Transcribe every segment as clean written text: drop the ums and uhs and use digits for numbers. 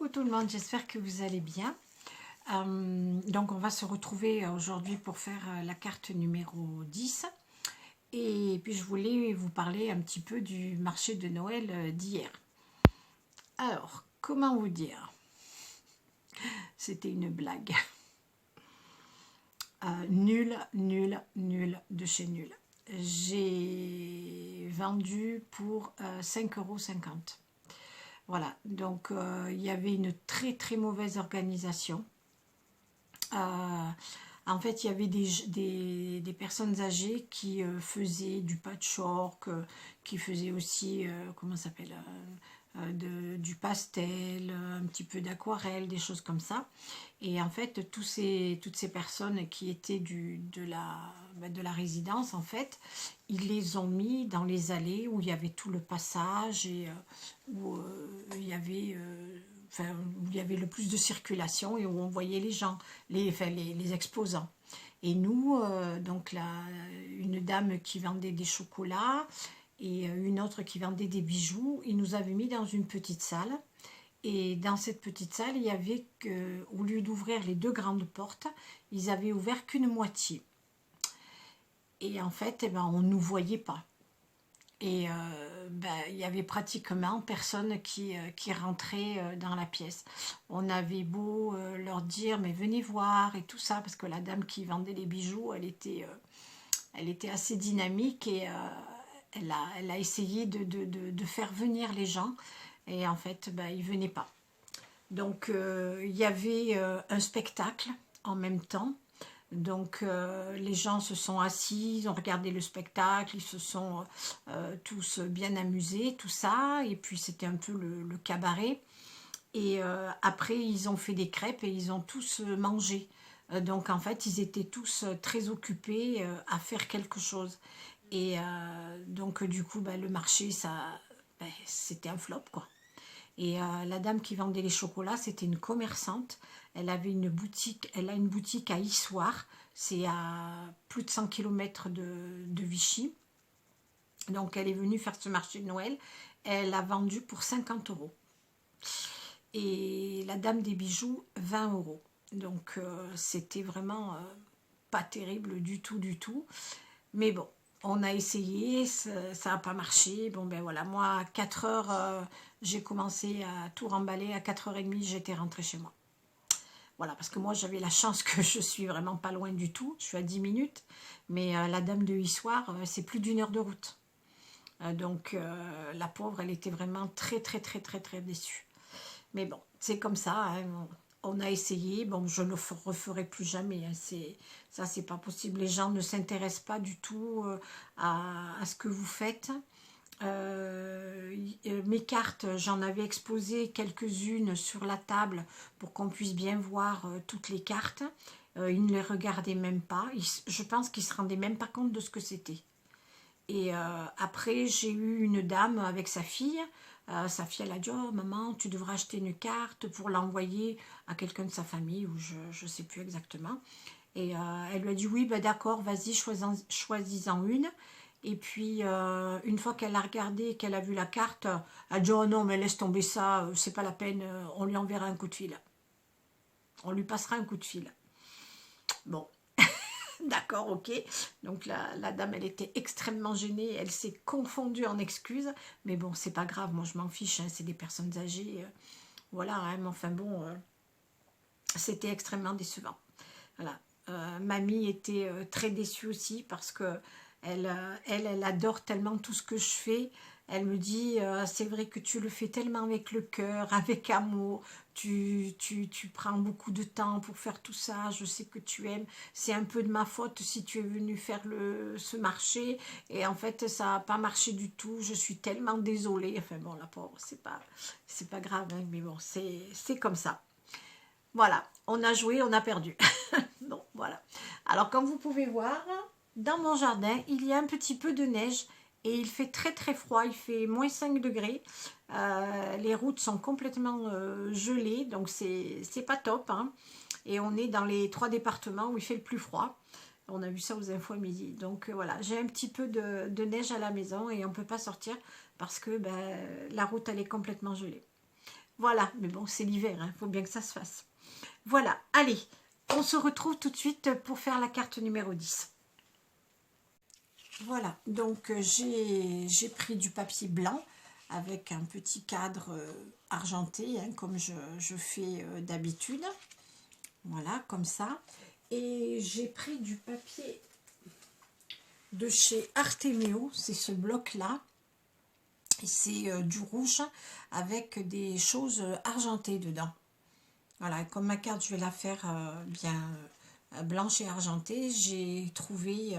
Coucou tout le monde, j'espère que vous allez bien. Donc on va se retrouver aujourd'hui pour faire la carte numéro 10. Et puis je voulais vous parler un petit peu du marché de Noël d'hier. Alors, comment vous dire? C'était une blague. Nul de chez nul. J'ai vendu pour 5,50 €. Voilà, donc il y avait une très mauvaise organisation. En fait, il y avait des personnes âgées qui faisaient du patchwork, qui faisaient aussi, comment ça s'appelle, du pastel, un petit peu d'aquarelle, des choses comme ça. Et en fait, toutes ces personnes qui étaient de la résidence, en fait, ils les ont mis dans les allées où il y avait tout le passage et où il y avait... où il y avait le plus de circulation et où on voyait les gens, les exposants. Et nous, donc une dame qui vendait des chocolats et une autre qui vendait des bijoux, ils nous avaient mis dans une petite salle. Et dans cette petite salle, il y avait au lieu d'ouvrir les deux grandes portes, ils avaient ouvert qu'une moitié. Et en fait, on ne nous voyait pas. Et il y avait pratiquement personne qui rentrait dans la pièce. On avait beau leur dire mais venez voir et tout ça, parce que la dame qui vendait les bijoux, elle était assez dynamique et elle a essayé de faire venir les gens. Et en fait, ils ne venaient pas. Donc il y avait un spectacle en même temps. Donc les gens se sont assis, ils ont regardé le spectacle, ils se sont tous bien amusés, tout ça. Et puis c'était un peu le cabaret. Et après, ils ont fait des crêpes et ils ont tous mangé. Donc en fait, ils étaient tous très occupés à faire quelque chose. Et donc du coup, le marché, c'était un flop, quoi. Et la dame qui vendait les chocolats, c'était une commerçante. Elle avait une boutique à Issoire, c'est à plus de 100 km de Vichy. Donc elle est venue faire ce marché de Noël. Elle a vendu pour 50 €. Et la dame des bijoux, 20 €. Donc c'était vraiment pas terrible du tout. Mais bon, on a essayé, ça n'a pas marché. Bon voilà, moi à 4 heures, j'ai commencé à tout remballer. À 4h30, j'étais rentrée chez moi. Voilà, parce que moi j'avais la chance que je suis vraiment pas loin du tout. Je suis à 10 minutes. Mais la dame de Issoire, c'est plus d'1 heure de route. Donc la pauvre, elle était vraiment très déçue. Mais bon, c'est comme ça, hein. On a essayé, bon, je ne le referai plus jamais, hein. Ça, c'est pas possible. Les gens ne s'intéressent pas du tout à ce que vous faites. Mes cartes, j'en avais exposé quelques-unes sur la table pour qu'on puisse bien voir toutes les cartes. Ils ne les regardaient même pas. Je pense qu'ils ne se rendaient même pas compte de ce que c'était. Et après, j'ai eu une dame avec sa fille. Sa fille, elle a dit « Oh maman, tu devrais acheter une carte pour l'envoyer à quelqu'un de sa famille » ou je ne sais plus exactement. Et elle lui a dit « Oui, d'accord, vas-y, choisis-en une. » Et puis, une fois qu'elle a regardé et qu'elle a vu la carte, elle a dit « Oh non, mais laisse tomber ça, c'est pas la peine, on lui enverra un coup de fil. On lui passera un coup de fil. » Bon. D'accord, ok. Donc la dame, elle était extrêmement gênée. Elle s'est confondue en excuses. Mais bon, c'est pas grave. Moi, je m'en fiche. Hein, c'est des personnes âgées. Voilà. Hein, mais enfin bon, c'était extrêmement décevant. Voilà. Mamie était très déçue aussi parce que elle adore tellement tout ce que je fais. Elle me dit, c'est vrai que tu le fais tellement avec le cœur, avec amour, tu prends beaucoup de temps pour faire tout ça, je sais que tu aimes, c'est un peu de ma faute si tu es venu faire ce marché, et en fait ça n'a pas marché du tout, je suis tellement désolée. Enfin bon, la pauvre, c'est pas grave, hein, mais bon, c'est comme ça. Voilà, on a joué, on a perdu. Bon, voilà. Alors comme vous pouvez voir, dans mon jardin, il y a un petit peu de neige et il fait très froid, il fait moins 5 degrés. Les routes sont complètement gelées, donc c'est pas top. Hein. Et on est dans les 3 départements où il fait le plus froid. On a vu ça aux infos à midi. Donc voilà, j'ai un petit peu de neige à la maison et on ne peut pas sortir parce que la route elle est complètement gelée. Voilà, mais bon, c'est l'hiver, il faut bien que ça se fasse. Voilà, allez, on se retrouve tout de suite pour faire la carte numéro 10. Voilà, donc j'ai pris du papier blanc avec un petit cadre argenté, hein, comme je fais d'habitude. Voilà, comme ça. Et j'ai pris du papier de chez Artemio, c'est ce bloc-là. C'est du rouge avec des choses argentées dedans. Voilà, comme ma carte, je vais la faire bien blanche et argentée. J'ai trouvé,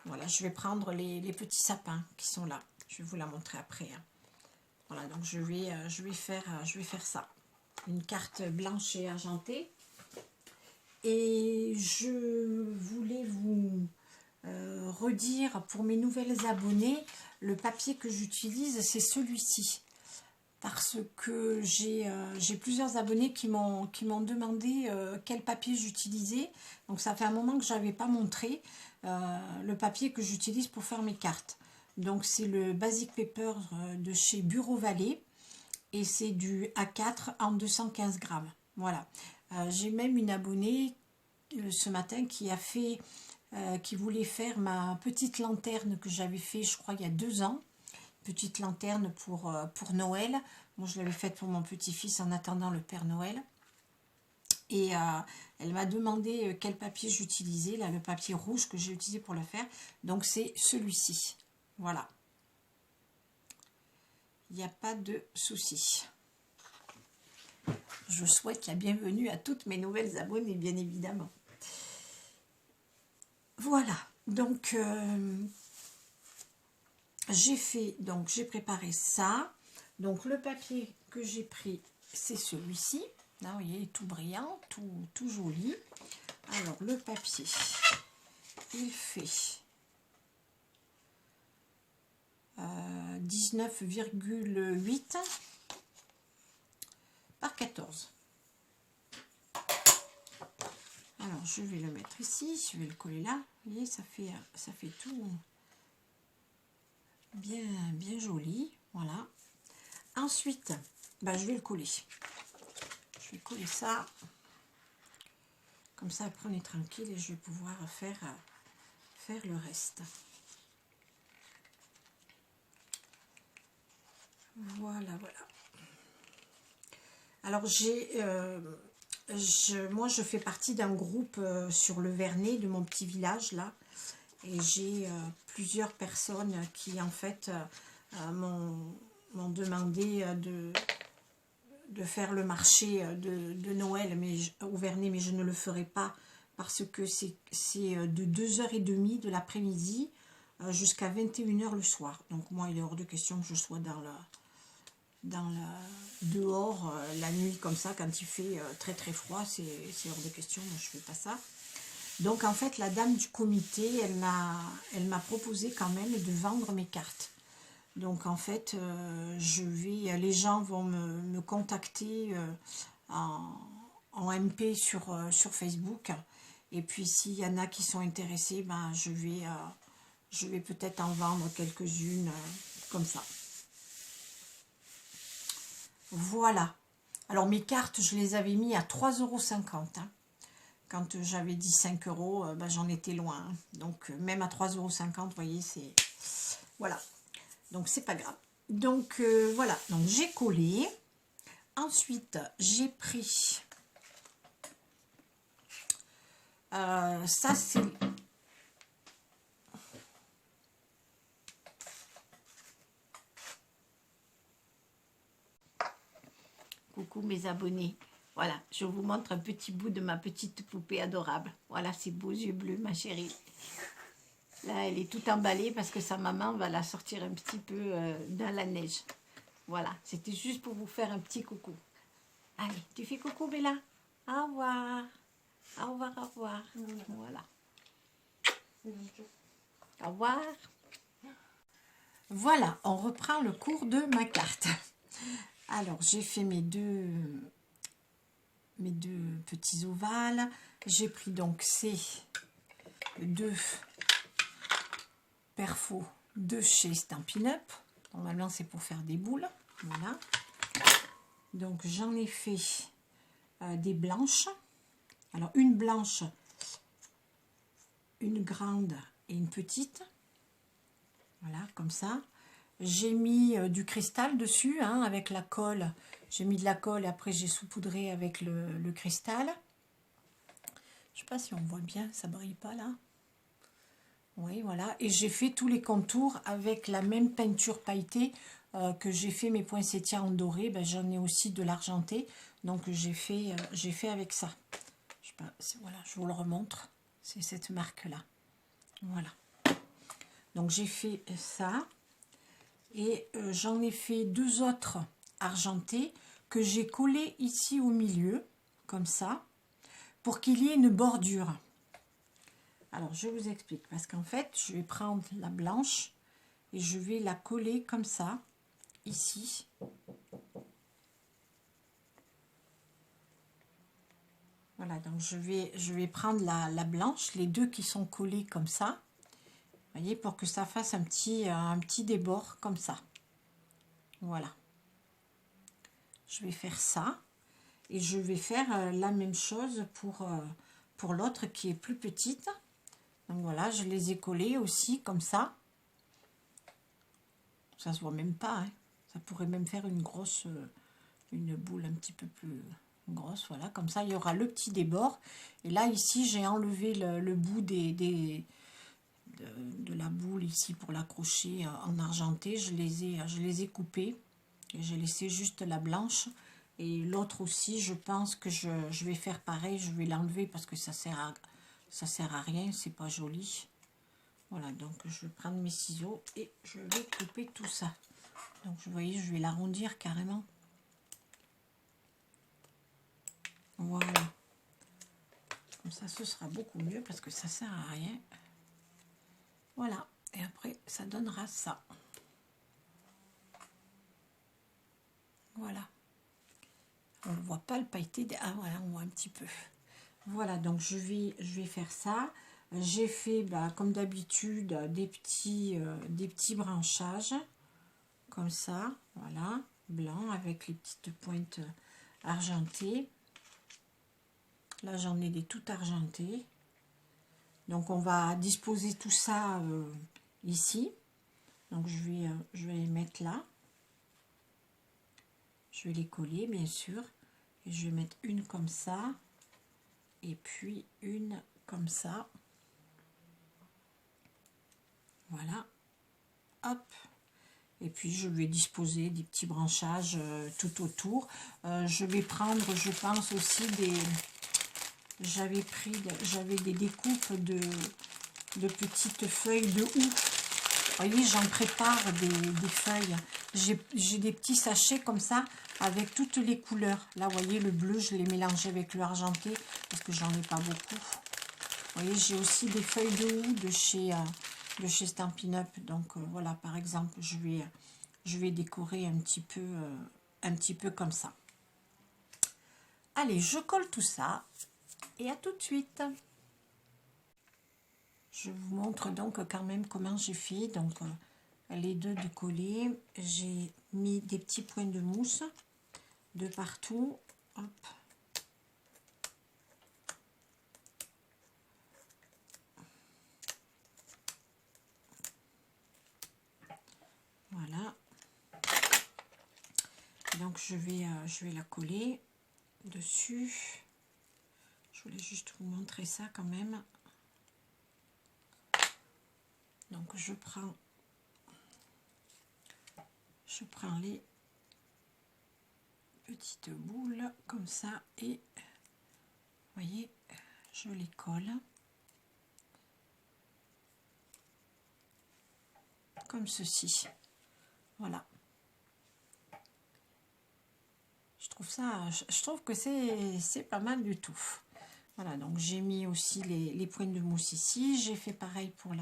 voilà, je vais prendre les petits sapins qui sont là. Je vais vous la montrer après. Hein. Voilà, donc je vais faire ça. Une carte blanche et argentée. Et je voulais vous redire pour mes nouvelles abonnés, le papier que j'utilise, c'est celui-ci. Parce que j'ai plusieurs abonnés qui m'ont demandé quel papier j'utilisais. Donc ça fait un moment que je n'avais pas montré le papier que j'utilise pour faire mes cartes. Donc c'est le Basic Paper de chez Bureau Vallée. Et c'est du A4 en 215 grammes. Voilà. J'ai même une abonnée ce matin qui a fait, qui voulait faire ma petite lanterne que j'avais fait, je crois, il y a 2 ans. Petite lanterne pour Noël. Moi, je l'avais faite pour mon petit-fils en attendant le Père Noël. Et elle m'a demandé quel papier j'utilisais, là, le papier rouge que j'ai utilisé pour le faire. Donc, c'est celui-ci. Voilà. Il n'y a pas de souci. Je souhaite la bienvenue à toutes mes nouvelles abonnées, bien évidemment. Voilà. Donc, j'ai préparé ça. Donc le papier que j'ai pris, c'est celui-ci. Là, vous voyez, tout brillant, tout joli. Alors le papier, il fait 19,8 par 14. Alors je vais le mettre ici, je vais le coller là. Vous voyez, ça fait tout bien joli. Voilà. Ensuite, je vais le coller. Je vais coller ça. Comme ça, après, on est tranquille et je vais pouvoir faire le reste. Voilà. Alors, moi, je fais partie d'un groupe sur le Vernet de mon petit village, là. Et j'ai plusieurs personnes qui, en fait, m'ont demandé de faire le marché de Noël au Vernet, mais je ne le ferai pas parce que c'est de 2h30 de l'après-midi jusqu'à 21h le soir. Donc moi, il est hors de question que je sois dehors la nuit comme ça, quand il fait très très froid, c'est hors de question, moi je ne fais pas ça. Donc en fait, la dame du comité, elle m'a proposé quand même de vendre mes cartes. Donc en fait, les gens vont me contacter en MP sur Facebook. Et puis s'il y en a qui sont intéressés, je vais peut-être en vendre quelques-unes comme ça. Voilà. Alors mes cartes, je les avais mis à 3,50 €. Hein. Quand j'avais dit 5 €, j'en étais loin. Hein. Donc même à 3,50 €, vous voyez, c'est... Voilà. Donc c'est pas grave. Donc voilà, donc j'ai collé. Ensuite, j'ai pris ça, c'est coucou mes abonnés. Voilà, je vous montre un petit bout de ma petite poupée adorable. Voilà, ses beaux yeux bleus, ma chérie. Là, elle est toute emballée parce que sa maman va la sortir un petit peu dans la neige. Voilà, c'était juste pour vous faire un petit coucou. Allez, tu fais coucou Bella. Au revoir. Au revoir, au revoir. Voilà. Au revoir. Voilà, on reprend le cours de ma carte. Alors, j'ai fait mes deux petits ovales. J'ai pris donc ces 2 perfos de chez Stampin' Up. Normalement, c'est pour faire des boules. Voilà. Donc j'en ai fait des blanches. Alors une blanche, une grande et une petite. Voilà, comme ça. J'ai mis du cristal dessus, hein, avec la colle. J'ai mis de la colle et après j'ai saupoudré avec le cristal. Je sais pas si on voit bien, ça brille pas là. Oui, voilà. Et j'ai fait tous les contours avec la même peinture pailletée que j'ai fait mes poinsettias en doré. Ben, j'en ai aussi de l'argenté. Donc j'ai fait avec ça. Je sais pas, voilà, je vous le remontre. C'est cette marque-là. Voilà. Donc j'ai fait ça. Et j'en ai fait deux autres argentés que j'ai collés ici au milieu, comme ça, pour qu'il y ait une bordure. Alors, je vous explique, parce qu'en fait, je vais prendre la blanche et je vais la coller comme ça, ici. Voilà, donc je vais prendre la blanche, les deux qui sont collés comme ça, vous voyez, pour que ça fasse un petit débord comme ça. Voilà. Je vais faire ça. Et je vais faire la même chose pour l'autre qui est plus petite. Donc voilà, je les ai collés aussi comme ça. Ça se voit même pas, hein. Ça pourrait même faire une boule un petit peu plus grosse. Voilà, comme ça il y aura le petit débord. Et là ici j'ai enlevé le bout de la boule ici pour l'accrocher en argenté. Je les ai coupés. Et j'ai laissé juste la blanche. Et l'autre aussi, je pense que je vais faire pareil. Je vais l'enlever parce que ça sert à rien. C'est pas joli. Voilà, donc je vais prendre mes ciseaux et je vais couper tout ça. Donc vous voyez, je vais l'arrondir carrément. Voilà. Comme ça, ce sera beaucoup mieux parce que ça sert à rien. Voilà. Et après, ça donnera ça. Voilà. On ne voit pas le pailleté. Ah voilà, on voit un petit peu. Voilà, donc je vais faire ça. J'ai fait, bah, comme d'habitude, des petits branchages. Comme ça, voilà, blanc avec les petites pointes argentées. Là, j'en ai des toutes argentées. Donc, on va disposer tout ça ici. Donc, je vais les mettre là. Je vais les coller, bien sûr. Et je vais mettre une comme ça. Et puis, une comme ça. Voilà. Hop. Et puis, je vais disposer des petits branchages tout autour. Je vais prendre, je pense, aussi des... J'avais des découpes de petites feuilles de houx. Vous voyez, j'en prépare des feuilles. J'ai des petits sachets comme ça avec toutes les couleurs. Là, vous voyez, le bleu, je l'ai mélangé avec le argenté parce que j'en ai pas beaucoup. Vous voyez, j'ai aussi des feuilles de houx de chez Stampin' Up. Donc, voilà, par exemple, je vais décorer un petit peu comme ça. Allez, je colle tout ça. Et à tout de suite. Je vous montre donc quand même comment j'ai fait. Donc les deux de coller. J'ai mis des petits points de mousse de partout. Hop. Voilà. Donc je vais la coller dessus. Je voulais juste vous montrer ça quand même. Donc je prends les petites boules comme ça et vous voyez, je les colle comme ceci. Voilà. Je trouve que c'est pas mal du tout. Voilà, donc j'ai mis aussi les points de mousse ici. J'ai fait pareil pour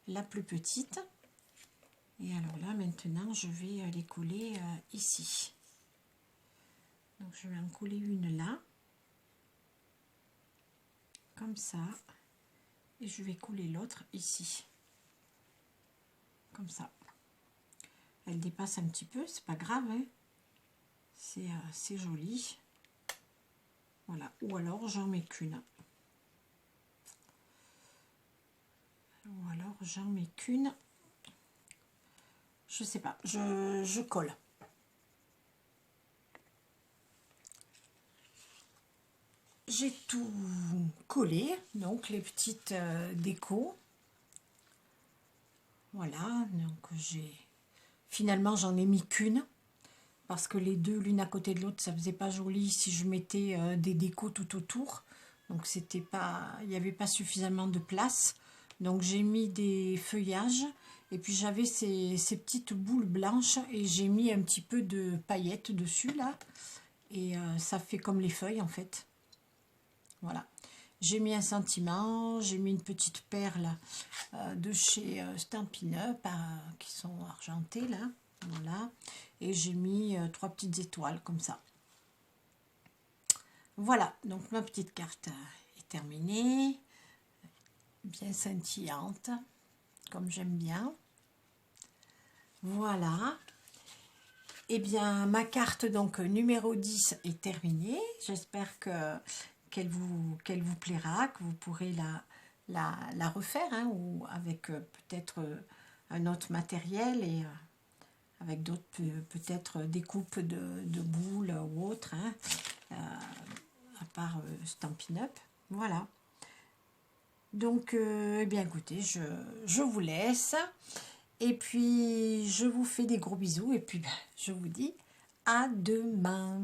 la plus petite. Et alors là, maintenant, je vais les coller ici. Donc je vais en coller une là. Comme ça. Et je vais coller l'autre ici. Comme ça. Elle dépasse un petit peu, c'est pas grave, hein. C'est joli. Voilà, ou alors j'en mets qu'une. Ou alors j'en mets qu'une. Je sais pas, je colle. J'ai tout collé, donc les petites décos. Voilà, donc finalement j'en ai mis qu'une. Parce que les deux l'une à côté de l'autre ça faisait pas joli si je mettais des décos tout autour, donc c'était pas, il n'y avait pas suffisamment de place, donc j'ai mis des feuillages et puis j'avais ces petites boules blanches et j'ai mis un petit peu de paillettes dessus là et ça fait comme les feuilles en fait. Voilà, j'ai mis un sentiment, j'ai mis une petite perle de chez Stampin' Up qui sont argentées là. Voilà, et j'ai mis 3 petites étoiles comme ça. Voilà, donc ma petite carte est terminée, bien scintillante, comme j'aime bien. Voilà, et bien ma carte donc numéro 10 est terminée. J'espère qu'elle vous plaira, que vous pourrez la refaire, hein, ou avec peut-être un autre matériel et avec d'autres, peut-être des coupes de boules ou autres, hein, à part Stampin' Up. Voilà. Donc, eh bien écoutez, je vous laisse. Et puis, je vous fais des gros bisous. Et puis, je vous dis à demain.